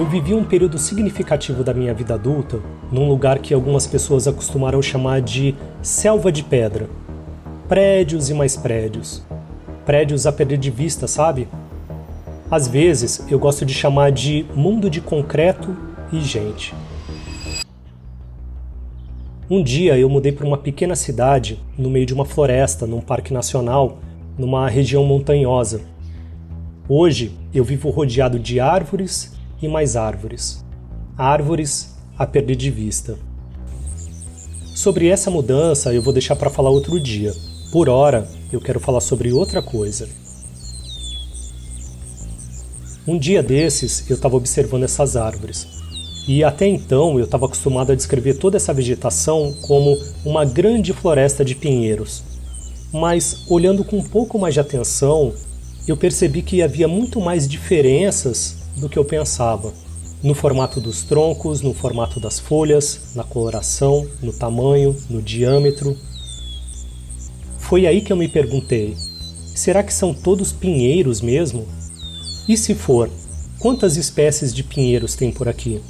Eu vivi um período significativo da minha vida adulta num lugar que algumas pessoas acostumaram chamar de selva de pedra. Prédios e mais prédios. Prédios a perder de vista, sabe? Às vezes, eu gosto de chamar de mundo de concreto e gente. Um dia eu mudei para uma pequena cidade, no meio de uma floresta, num parque nacional, numa região montanhosa. Hoje, eu vivo rodeado de árvores e mais árvores. Árvores a perder de vista. Sobre essa mudança eu vou deixar para falar outro dia. Por hora, eu quero falar sobre outra coisa. Um dia desses, eu estava observando essas árvores. E até então, eu estava acostumado a descrever toda essa vegetação como uma grande floresta de pinheiros. Mas, olhando com um pouco mais de atenção, eu percebi que havia muito mais diferenças do que eu pensava. No formato dos troncos, no formato das folhas, na coloração, no tamanho, no diâmetro. Foi aí que eu me perguntei, será que são todos pinheiros mesmo? E se for, quantas espécies de pinheiros tem por aqui?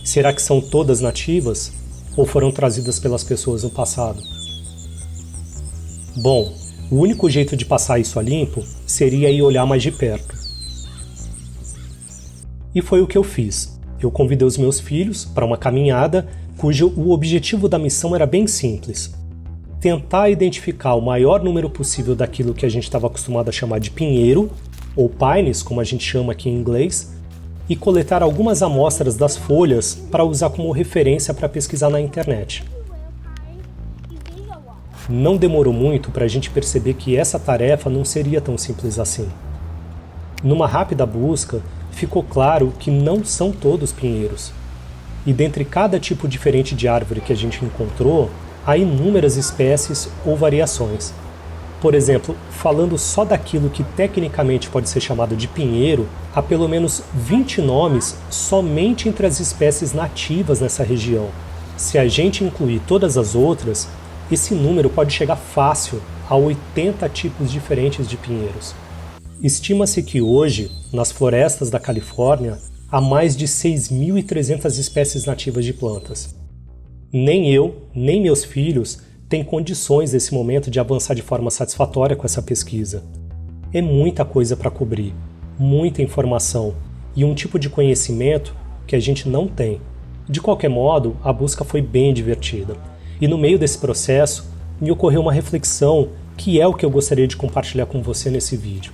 Será que são todas nativas ou foram trazidas pelas pessoas no passado? Bom, o único jeito de passar isso a limpo seria ir olhar mais de perto. E foi o que eu fiz. Eu convidei os meus filhos para uma caminhada cujo o objetivo da missão era bem simples. Tentar identificar o maior número possível daquilo que a gente estava acostumado a chamar de pinheiro, ou pines, como a gente chama aqui em inglês, e coletar algumas amostras das folhas para usar como referência para pesquisar na internet. Não demorou muito para a gente perceber que essa tarefa não seria tão simples assim. Numa rápida busca, ficou claro que não são todos pinheiros. E dentre cada tipo diferente de árvore que a gente encontrou, há inúmeras espécies ou variações. Por exemplo, falando só daquilo que tecnicamente pode ser chamado de pinheiro, há pelo menos 20 nomes somente entre as espécies nativas nessa região. Se a gente incluir todas as outras, esse número pode chegar fácil a 80 tipos diferentes de pinheiros. Estima-se que hoje, nas florestas da Califórnia, há mais de 6.300 espécies nativas de plantas. Nem eu, nem meus filhos têm condições nesse momento de avançar de forma satisfatória com essa pesquisa. É muita coisa para cobrir, muita informação e um tipo de conhecimento que a gente não tem. De qualquer modo, a busca foi bem divertida. E no meio desse processo, me ocorreu uma reflexão que é o que eu gostaria de compartilhar com você nesse vídeo.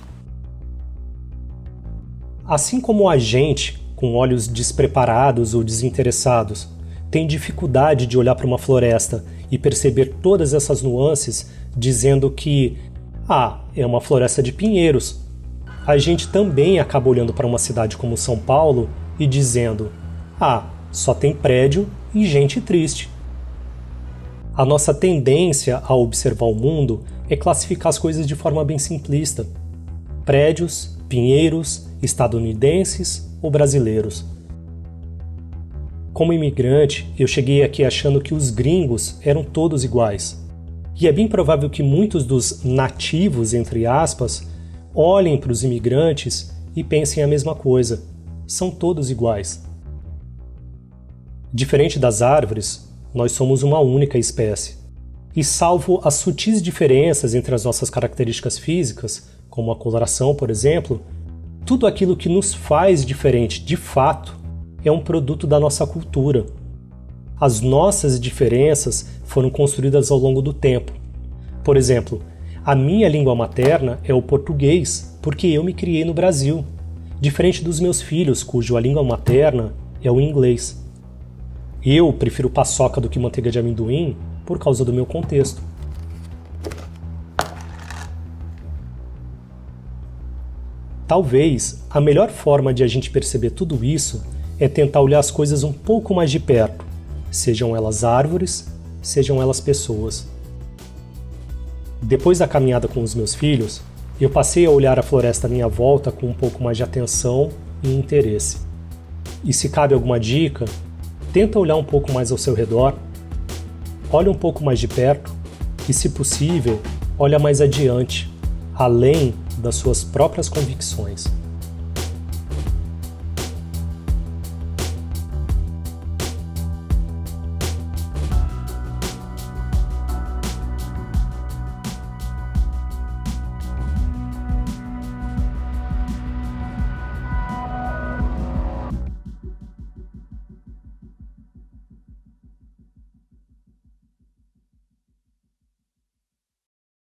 Assim como a gente, com olhos despreparados ou desinteressados, tem dificuldade de olhar para uma floresta e perceber todas essas nuances dizendo que, é uma floresta de pinheiros, a gente também acaba olhando para uma cidade como São Paulo e dizendo, só tem prédio e gente triste. A nossa tendência a observar o mundo é classificar as coisas de forma bem simplista. Prédios, pinheiros, estadunidenses ou brasileiros. Como imigrante, eu cheguei aqui achando que os gringos eram todos iguais. E é bem provável que muitos dos nativos, entre aspas, olhem para os imigrantes e pensem a mesma coisa. São todos iguais. Diferente das árvores, nós somos uma única espécie. E salvo as sutis diferenças entre as nossas características físicas, como a coloração, por exemplo, tudo aquilo que nos faz diferente de fato é um produto da nossa cultura. As nossas diferenças foram construídas ao longo do tempo. Por exemplo, a minha língua materna é o português, porque eu me criei no Brasil, diferente dos meus filhos, cuja língua materna é o inglês. Eu prefiro paçoca do que manteiga de amendoim por causa do meu contexto. Talvez a melhor forma de a gente perceber tudo isso é tentar olhar as coisas um pouco mais de perto, sejam elas árvores, sejam elas pessoas. Depois da caminhada com os meus filhos, eu passei a olhar a floresta à minha volta com um pouco mais de atenção e interesse. E se cabe alguma dica, tenta olhar um pouco mais ao seu redor, olha um pouco mais de perto e, se possível, olha mais adiante, além das suas próprias convicções.